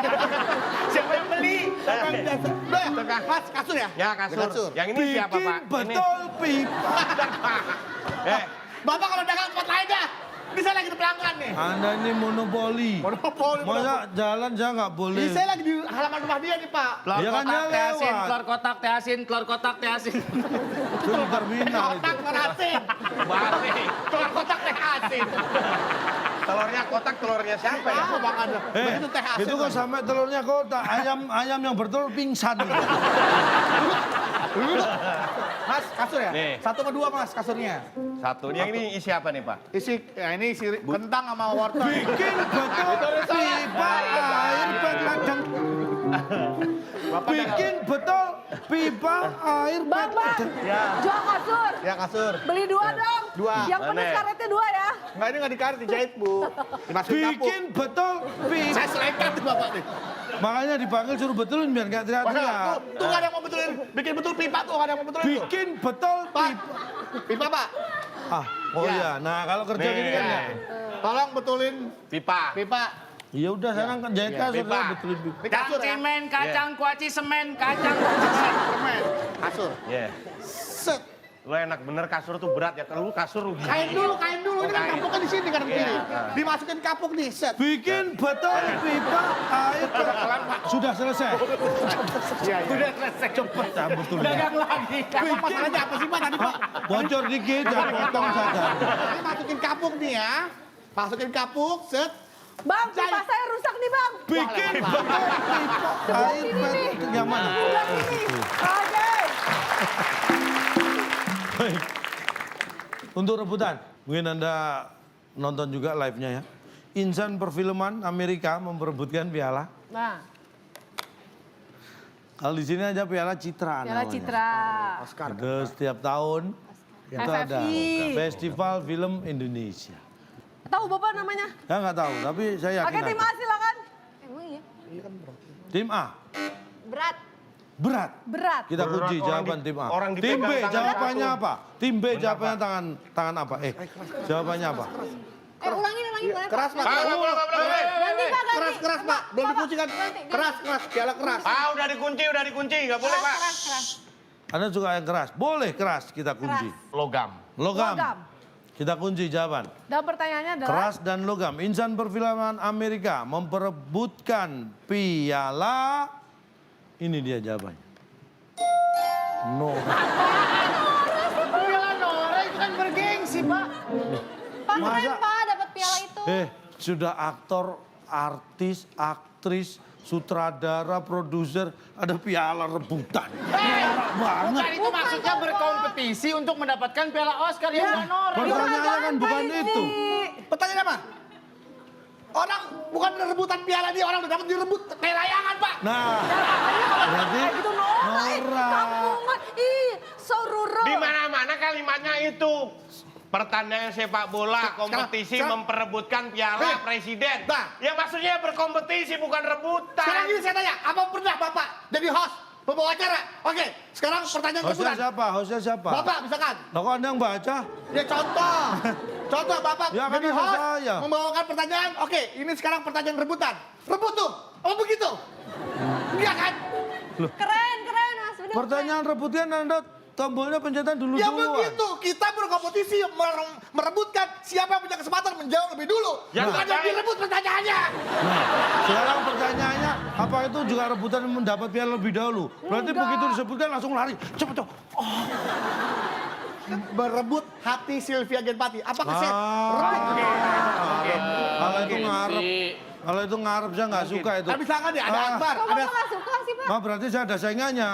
Siapa yang beli? Dagang biasa. Udah ya? Mas, kasur ya? Ya kasur. Yang ini siapa Bikin Pak? Ini. betul pipa. Bapak kalau dagang tempat lain dah. Ini saya lagi di pelanggan nih. Anda ini monopoli. Monopoli. Masa jalan saya nggak boleh. Ini saya lagi di halaman rumah dia nih, Pak. Telur Ya kan kotak dia teh asin, lewat. telur kotak teh asin, telur kotak teh asin. Itu di terminal itu. Kotak terasin. Basi. Telur kotak teh asin. Telurnya kotak, telurnya siapa ya? Ah, Bang Anda. Begitu teh asin. Itu kok sampai telurnya kotak. Ayam yang bertelur pingsan. Mas, kasur ya? Nih. 1 sama 2, Mas, kasurnya. Satu. Yang ini isi apa nih Pak? Ini isi kentang sama wortel. Bikin betul pipa air pet ledeng. Bikin betul pipa air Bang, bang. Jual kasur. Ya kasur. Beli 2 dong. 2. Yang penuh karetnya 2 ya. Enggak, ini nggak dikaret, dijahit, Bu. Dimasukin kapuk. Bikin betul pipa. Saya selekat tuh Bapak nih. Makanya dipanggil suruh betulin biar nggak teriak-teriak. Tuh nggak ada yang mau betulin. Bikin betul pipa tuh, nggak ada yang mau betulin tuh. Bikin betul Pak, pipa. pipa Pak. Oh iya, nah kalau kerja gini kan ya. Tolong betulin Pipa. pipa. Ya udah sana kan jahit kasur pipa. saya betulin pipa. Di Kacang kasur ya. cemen, kacang kuaci semen, kacang kuaci semen. Permen. Kasur. Iya. Set. Lo enak bener kasur tuh berat ya. Kalau lu kasur rugi. Kain dulu. Ini kan kain. kapuknya di sini kan begini. Iya. Dimasukin kapuk nih, set. Bikin betul pipa air. Sudah selesai. Udah selesai. Cepet dah betulin. Dagang lagi. Emang masalahnya apa sih Pak tadi Pak? Bocor dikit, jangan potong saja. Ini masukin kapuk nih ya. Masukin kapuk, set. Bang, pipa saya rusak nih, Bang. Bikin betul pipa air. Yang mana? Udah ini. Oke. Baik. Untuk rebutan, mungkin Anda nonton juga live-nya ya. Insan perfilman Amerika memperebutkan piala. Nah, Kalau di sini aja piala Citra Piala namanya. Citra. Ada setiap tahun itu ada FFI. Festival Film Indonesia. Tahu Bapak namanya? Ya nggak tahu, tapi saya yakin Oke, tim A ada. silakan. Emang iya? Tim A, Berat. berat. Berat. Kita Berat, kunci orang jawaban di- tim A. orang Tim dipegang B tangan jawabannya satu. apa? Tim B jawabannya tangan apa? Jawabannya apa? Ulangin boleh. Keras Pak. Belum. Ganti Pak, ganti. Keras Pak. Belum dikunci kan? Ganti. Keras, piala keras. Udah dikunci. Nggak boleh, Pak. Keras. Anda suka yang keras? Boleh keras kita kunci. Logam. Logam. Logam. Kita kunci jawaban. Dan pertanyaannya adalah Keras dan logam. Insan perfilman Amerika memperebutkan piala. Ini dia jawabannya. No. Piala Nora itu kan bergengsi, Pak. Pak, keren Masa- Pak dapat piala itu. Sudah aktor, artis, aktris, sutradara, produser, ada piala rebutan. Banget. Bukan itu maksudnya berkompetisi untuk mendapatkan piala Oscar ya, Mbak Nora. Pertanyaannya kan bukan itu. Pertanyaan apa? Orang bukan rebutan piala dia, orang udah dapat direbut kayak layangan Pak. Nah, berarti itu Nora. Nora. Kampungan. Ih, soruro. Di mana-mana kalimatnya itu. Pertandingan sepak bola, kompetisi sekarang- memperebutkan piala presiden. Nah. Ya maksudnya berkompetisi bukan rebutan. Sekarang gini saya tanya, apa pernah Bapak jadi host, pembawa acara? Oke, sekarang pertanyaan Hostnya rebutan. siapa? Hostnya siapa? Bapak misalkan, Loh, kok Anda yang baca? ya contoh. Contoh Bapak Ya, kan jadi ada host, saya. membawakan pertanyaan. Oke, ini sekarang pertanyaan rebutan. Rebut tuh, apa begitu? Iya kan? Keren Mas. Bener, Pertanyaan rebutkan Anda tombolnya pencetan dulu Ya duluan. begitu, kita berkompetisi merebutkan siapa yang punya kesempatan menjawab lebih dulu. Ya, Bukan yang baik. direbut pertanyaannya. Nah, sekarang pertanyaannya, apa itu juga rebutan mendapat piala lebih dahulu? Berarti Enggak. begitu disebutkan langsung lari. Cepet, cepet. Berebut hati Sylvia Genpati. Apakah saya rebut? Kalau itu ngarep. Kalau itu ngarep saya nggak suka itu. Tapi misalkan ya, ada Akbar, Kok ada Bapak nggak suka sih Pak? Ah, berarti saya ada saingannya.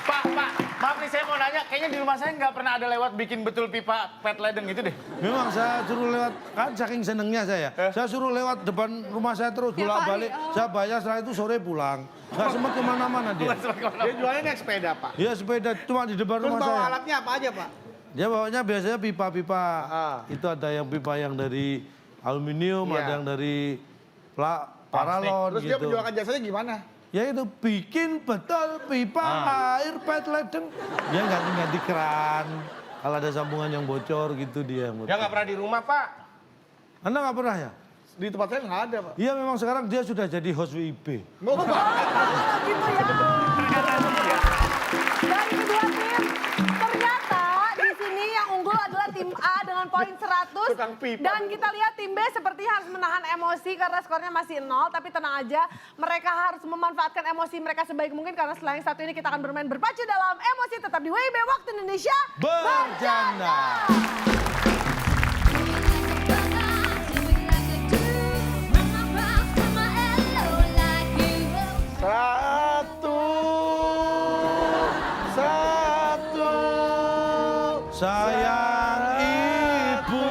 Pak, maaf nih saya mau nanya, kayaknya di rumah saya nggak pernah ada lewat bikin betul pipa pet ledeng itu deh. Memang saya suruh lewat, kan saking senengnya saya. Saya suruh lewat depan rumah saya terus bolak-balik. Saya bayar setelah itu sore pulang. Nggak sempat kemana-mana dia. dia jualnya naik sepeda, Pak. Iya sepeda cuma di depan Terus rumah bawa saya. alatnya apa aja, Pak? Dia bawanya biasanya pipa-pipa. Itu ada yang pipa yang dari aluminium, Iya. ada yang dari paralon Terus dia gitu. menjualkan jasanya gimana? Ya itu bikin betul pipa air pet ledeng. Dia ganti-ganti keran. Kalau ada sambungan yang bocor gitu dia yang Ya nggak pernah di rumah, Pak. Anda nggak pernah ya? Di tempat saya nggak ada, Pak. Iya memang sekarang dia sudah jadi host WIB. Mau Pak? Gitu ya. Dan kedua tim, ternyata di sini yang unggul adalah tim A dengan poin 100. Tukang pipa. Dan kita lihat tim B sepertinya harus menahan emosi karena skornya masih 0. Tapi tenang aja, mereka harus memanfaatkan emosi mereka sebaik mungkin karena setelah yang satu ini kita akan bermain berpacu dalam emosi tetap di WIB Waktu Indonesia Bercanda. Satu. Sayang ibu.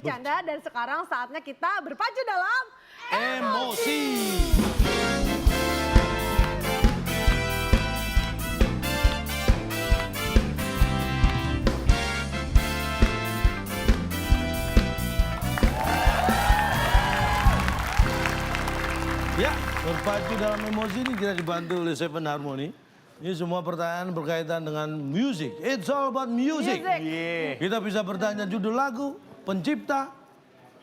bercanda dan sekarang saatnya kita berpacu dalam Emosi. Ya, berpacu dalam emosi ini kita dibantu oleh Seven Harmony. Ini semua pertanyaan berkaitan dengan music. It's all about music. Kita bisa bertanya judul lagu, pencipta,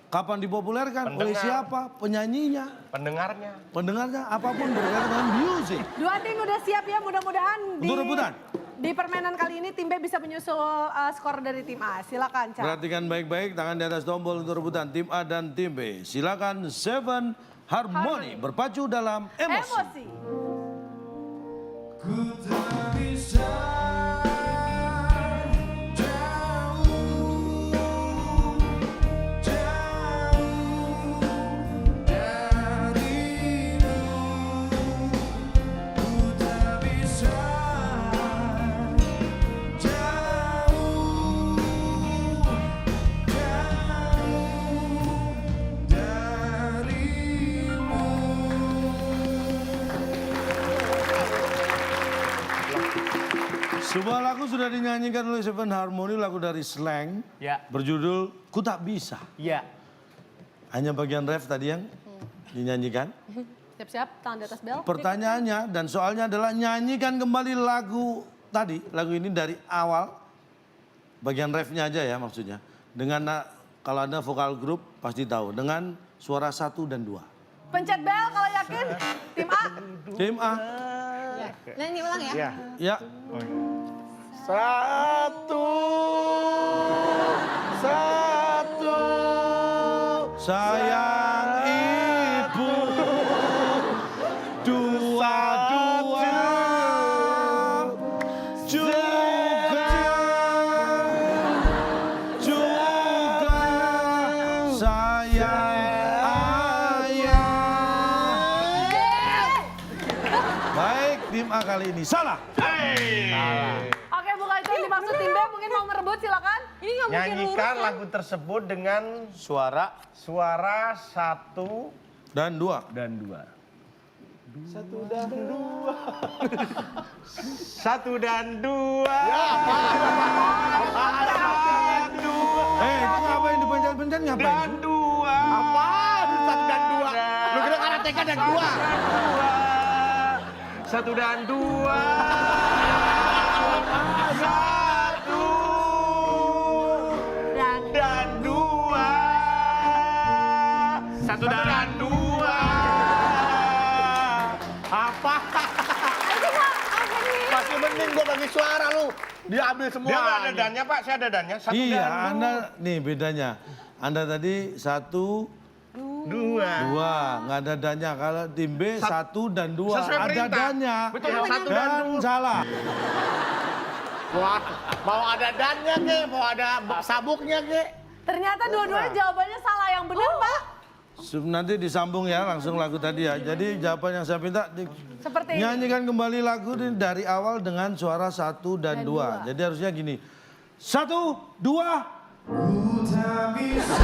kapan dipopulerkan, oleh siapa, penyanyinya, pendengarnya, apapun berkaitan dengan music. Dua tim udah siap ya, mudah-mudahan Untuk rebutan. di permainan kali ini tim B bisa menyusul skor dari tim A. Silakan, Ca. Perhatikan baik-baik, tangan di atas tombol untuk rebutan tim A dan tim B. Silakan Seven Harmony berpacu dalam emosi. Emosi. Ku tak bisa jauh darimu. Ku tak bisa jauh darimu. Sebuah lagu sudah dinyanyikan oleh Seven Harmony, lagu dari Slang. Ya. Berjudul Ku Tak Bisa. Iya. Hanya bagian ref tadi yang dinyanyikan. Siap-siap, tangan di atas bel. Pertanyaannya dan soalnya adalah nyanyikan kembali lagu tadi. Lagu ini dari awal. Bagian refnya aja ya maksudnya. Dengan kalau ada vokal grup pasti tahu. Dengan suara 1 dan 2. Pencet bel kalau yakin. Tim A. Tim A. Nyanyi ulang ya. Ya. Satu. Sayang ibu. Dua-dua. Juga sayang ayah. Baik, tim A kali ini salah. Oke, bukan itu yang dimaksud tim B. Mungkin mau merebut, silakan. Ini nggak mungkin lurus Nyanyikan kan? lagu tersebut dengan suara 1 Dan 2. dan 2. Satu dan dua. Itu ngapain dipencet-pencet ngapain? Dan 2. Apaan? 1 dan 2. Lu kira karateka dan 2. 1 dan 2. 1 dan 2. 1 dan 2. Apa? Masih mending gua bagi suara lu. Dia ambil semua. Dia nggak ada dannya Pak, saya ada dannya. 1 Iya, dan 2. Anda nih bedanya. Anda tadi 1, 2. 2, nggak ada dannya. Kalau tim B 1 dan 2 Sesuai ada perintah. dannya. Betul, 1 dan Dan salah. Wah, mau ada dannya ke, mau ada sabuknya ke. Ternyata dua-duanya jawabannya salah. Yang benar, Pak. Nanti disambung ya langsung lagu tadi ya. Jadi jawaban yang saya minta Seperti ini. nyanyikan kembali lagu ini dari awal dengan suara 1 dan 2. Jadi harusnya gini. 1, 2. Ku tak bisa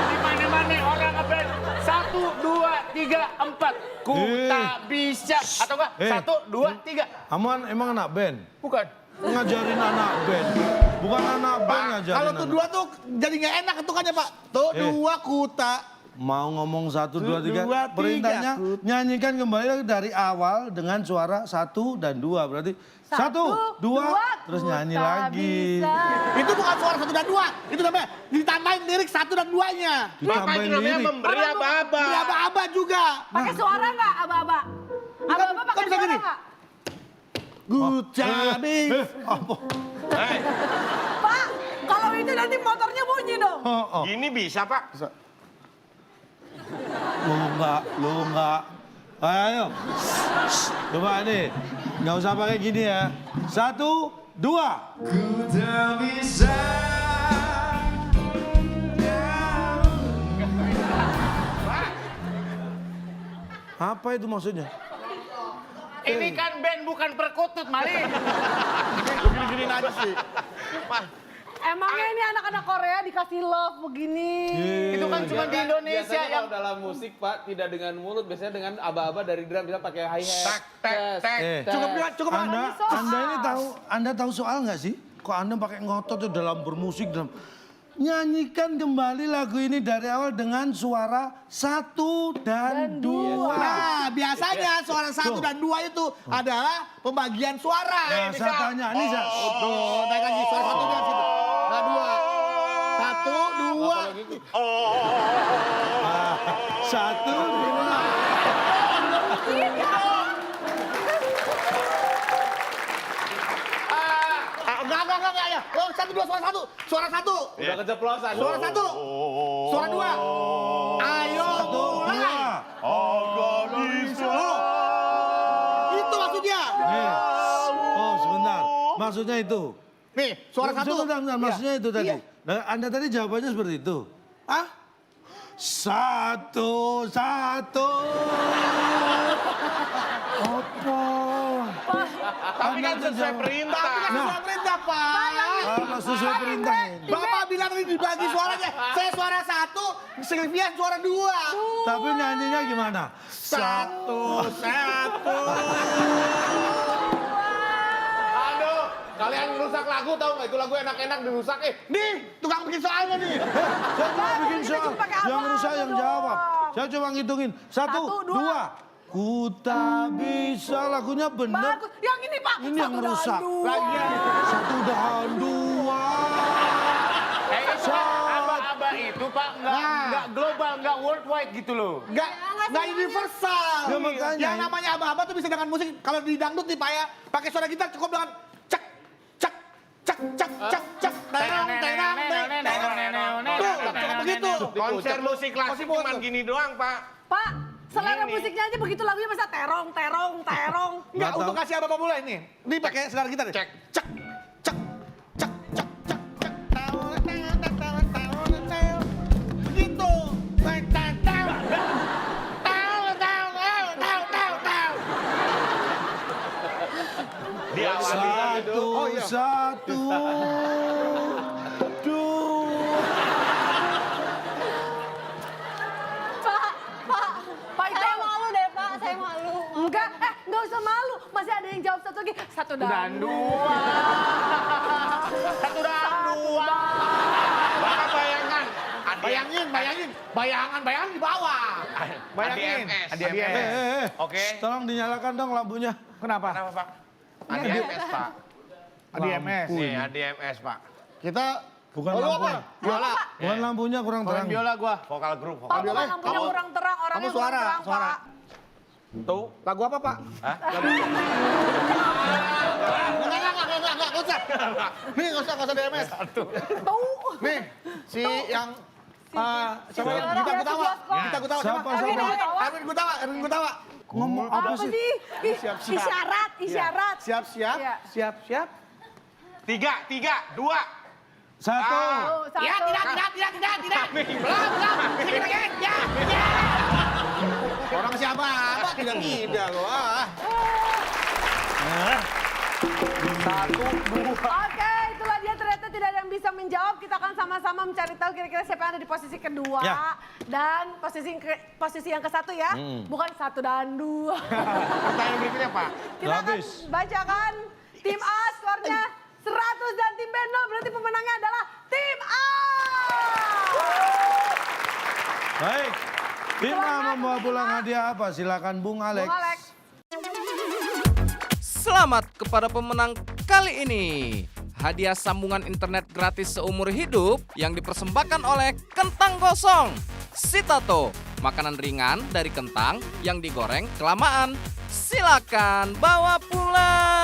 Di mana-mana orang ngeband 1, 2, 3, 4. Ku tak bisa. Atau enggak? 1, 2, 3. Aman emang anak band? Bukan. Ngajarin anak band. Bukan anak band ngajarin. Kalau tuh anak. 2 tuh jadi nggak enak ketukannya Pak. Tuh 2 kuta. Mau ngomong 1, 2, 3. 2, 3, Perintahnya nyanyikan kembali dari awal dengan suara 1 dan 2. Berarti 1, 2, terus nyanyi lagi. Itu bukan suara 1 dan 2. Itu namanya ditambahin lirik 1 dan 2-nya. Maka Ditambahin itu namanya lirik. memberi aba-aba. Beri aba-aba juga. Pakai suara nggak, Aba-Aba? Aba-Aba pakai kan bisa suara gini. nggak? Gucabis. Apa? Pak, kalau itu nanti motornya bunyi dong. Oh. Gini bisa Pak. Lu enggak. Ayo. Coba nih. Nggak usah pakai gini ya. 1, 2. Ku tak bisa Apa itu maksudnya? Ini kan band bukan perkutut, Mali. Gini-giniin aja sih. Emangnya ini anak-anak Korea dikasih love begini? Itu kan cuma di Indonesia Biasanya yang kalau dalam musik Pak tidak dengan mulut, biasanya dengan aba-aba dari drum bisa pakai hi hat. Tak, tek, tek. Cukup. Anda tahu soal nggak sih? Kok Anda pakai ngotot tuh dalam bermusik dalam nyanyikan kembali lagu ini dari awal dengan suara 1 dan 2. Nah, biasanya suara 1 dan 2 itu adalah pembagian suara. Nah, saya tanya, ini saya... Tuh, naik lagi suara 1 di situ. Nah, 2. 1, 2. 1, 2. Enggak ya. Oh, 1, 2, suara 1. Suara 1. Udah keceplosan. Suara 1. Suara 2. Ayo mulai. Itu maksudnya. Nih. Oh, sebentar. Maksudnya itu. Nih, suara 1. Sebentar, maksudnya itu tadi. Nah, Anda tadi jawabannya seperti itu. Hah? 1, 1. Apa? Tapi kan sesuai perintah. Sesuai perintah, Pak. Sesuai perintah. Bapak bilang ini dibagi suaranya. Saya suara 1, Sylvia suara 2. Tapi nyanyinya gimana? 1. Aduh, kalian rusak lagu tahu nggak? Itu lagu enak-enak dirusak Nih, tukang bikin soalnya nih. Saya cuma bikin kita soal. cuma pakai Yang apa? rusak yang Dong. jawab. Saya coba ngitungin. 1, 2. Ku tak bisa lagunya bener. Bagus. Yang ini Pak. Ini yang 1 dan rusak. 2. 1 dan 2. aba-aba itu Pak nggak global, nggak worldwide gitu loh. Nggak universal. Ya, makanya. Yang namanya aba-aba tuh bisa dengan musik. Kalau di dangdut nih Pak ya, pakai suara gitar cukup dengan cek, cek, cek, cek, cek, cek, terang, terang, terang. Tuh, cukup begitu. Konser musik klasik cuma gini doang, Pak. Pak, selera Ini. musiknya aja begitu lagunya masa terong, terong, terong. Enggak, Nggak untuk kasih aba-aba mulai nih. Ini pakai senar gitar nih. Cek. Cek, cek, cek, cek, cek, cek. Begitu. Di awal. 1, 1, 2. Pak itu Saya malu deh Pak, saya malu. enggak usah malu. Masih ada yang jawab 1 lagi. 1 dan 2. 1 dan 2. Bapak bayangan. Bayangan di bawah. Bayangin. ADMS. Oke. Tolong dinyalakan dong lampunya. Kenapa? Kenapa, Pak? ADMS, Pak. ADMS. Nih, ADMS, Pak. Kita Bukan Oh, lu lampu. apa? Biola. Bukan lampunya kurang terang. Biola gua. Vokal grup, Pak, vokal bukan grup. lampunya kurang terang, orangnya kamu kurang suara, terang, suara. Pak. Tuh. Lagu apa, Pak? Hah? Enggak usah. Nih, enggak usah DMS. Tuh. Nih, si yang siapa Siapa? Gita Gutawa. Siapa? Gita Gutawa Siapa? Erwin Gutawa. Ngomong apa Apa sih? sih? Isyarat, isyarat. Siap. Iya. 3, 2. 1. Oh, 1. Ya, tidak. Belum. Ya. Orang siapa? Apa tidak loh. Oke, itulah dia ternyata tidak ada yang bisa menjawab. Kita akan sama-sama mencari tahu kira-kira siapa yang ada di posisi kedua. Ya. Dan posisi yang ke-1 ya. Bukan 1 dan 2. Pertanyaan berikutnya, Pak. Kita akan Habis. bacakan tim A skornya 100 dan tim B 0. Berarti pemenangnya adalah tim A. Baik. Tim A membawa pulang hadiah apa? Silakan Bung Alex. Bung Alex. Selamat kepada pemenang kali ini. Hadiah sambungan internet gratis seumur hidup yang dipersembahkan oleh Kentang Gosong. Sitato, makanan ringan dari kentang yang digoreng kelamaan. Silakan bawa pulang.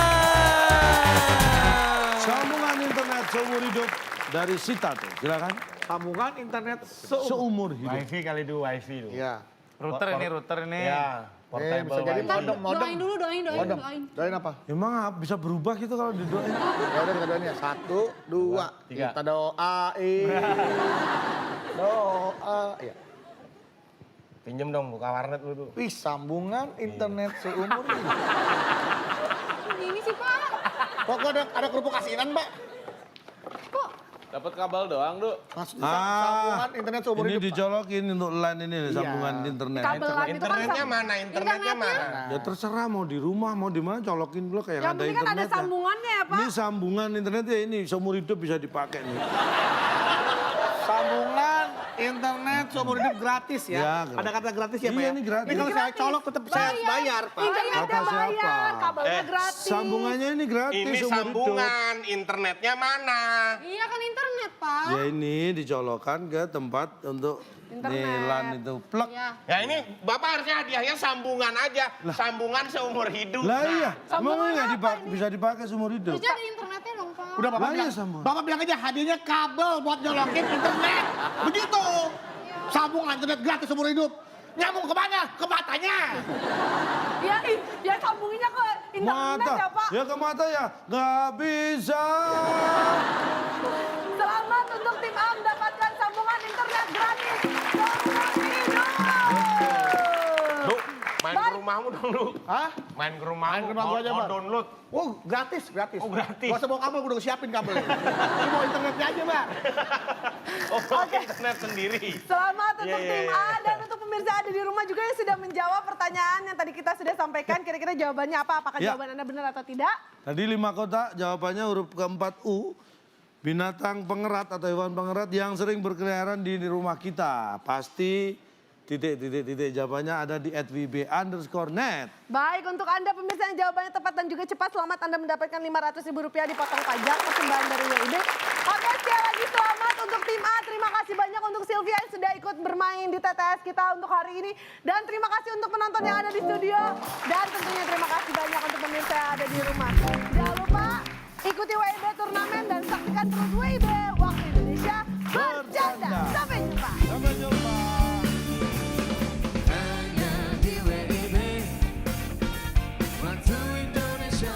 Sambungan internet seumur hidup dari Sitato. Silakan. Sambungan internet Seumur hidup. Wifi kali itu, wifi lu. Iya. Router ini. Ya, portable bisa jadi wifi. Doain dulu, doain. Doain apa? Emang bisa berubah gitu kalau didoain? Ya udah kita doain ya. 1, 2, 3. Kita doain. Doa. Ya. Pinjem dong, buka warnet dulu. Wih, sambungan internet seumur hidup. Ini sih Pak. Kok ada kerupuk asinan, Mbak? Kok? Dapat kabel doang, Du. Maksudnya sambungan internet seumur Ini hidup, Pak. dicolokin untuk line ini nih, sambungan internet. Kabelan itu kan Internetnya mana? Internetnya mana? Ya terserah mau di rumah, mau di mana, colokin dulu kayak yang ada penting kan ada internetnya. sambungannya ya Pak. Ini sambungan internetnya ini seumur hidup bisa dipakai nih. Sambungan internet seumur hidup gratis ya. Ya, gratis. Ada kata gratis ya, Pak? Iya, ya? ini gratis. Ini kalau saya colok tetap saya harus bayar, Pak. Internetnya Kata siapa? bayar, kabelnya gratis. Sambungannya ini gratis Ini seumur hidup. sambungan, internetnya mana? Iya kan internet Pak. Ya ini dicolokkan ke tempat untuk Internet. nilan itu plek. Iya. Ya ini Bapak harusnya hadiahnya sambungan aja. Sambungan seumur hidup. Lah iya, Sambungan emang nggak apa ini? bisa dipakai seumur hidup. Harusnya ada internetnya dong Pak. Udah Bapak Lah iya, bilang, sambungan. Bapak bilang aja hadiahnya kabel buat nyolokin internet. Begitu. Sambungan internet gratis seumur hidup. Nyambung kemana? Ke matanya. Ya sambunginnya ke internet Mata, ya Pak. ya ke mata ya, nggak bisa. Selamat untuk tim A mendapatkan sambungan internet gratis seumur hidup. Du, main ke rumahmu dong, Du. Hah? Main ke rumahmu. Main ke rumah gua aja, mau Bang. download. Oh, gratis. Oh, gratis. Gak usah bawa kabel, gue udah siapin kabel. Ini mau internetnya aja, Mbak. Oh, internet sendiri. Selamat untuk Iya, tim iya, A dan untuk pemirsa ada di rumah juga yang sudah menjawab pertanyaan yang tadi kita sudah sampaikan. Kira-kira jawabannya apa? Apakah Ya. jawaban Anda benar atau tidak? Tadi 5 kotak, jawabannya huruf keempat U. Binatang pengerat atau hewan pengerat yang sering berkeliaran di rumah kita. Pasti titik. Jawabannya ada di @wb_net. Baik, untuk Anda pemirsa yang jawabannya tepat dan juga cepat, selamat Anda mendapatkan Rp500.000 dipotong pajak persembahan dari WIB. Oke, sekali lagi selamat untuk tim A. Terima kasih banyak untuk Sylvia yang sudah ikut bermain di TTS kita untuk hari ini. Dan terima kasih untuk penonton yang ada di studio. Dan tentunya terima kasih banyak untuk pemirsa yang ada di rumah. Jangan lupa ikuti WIB Turnamen dan saksikan terus WIB Waktu Indonesia Bercanda. Sampai jumpa. Sampai jumpa. Hanya di WIB Waktu Indonesia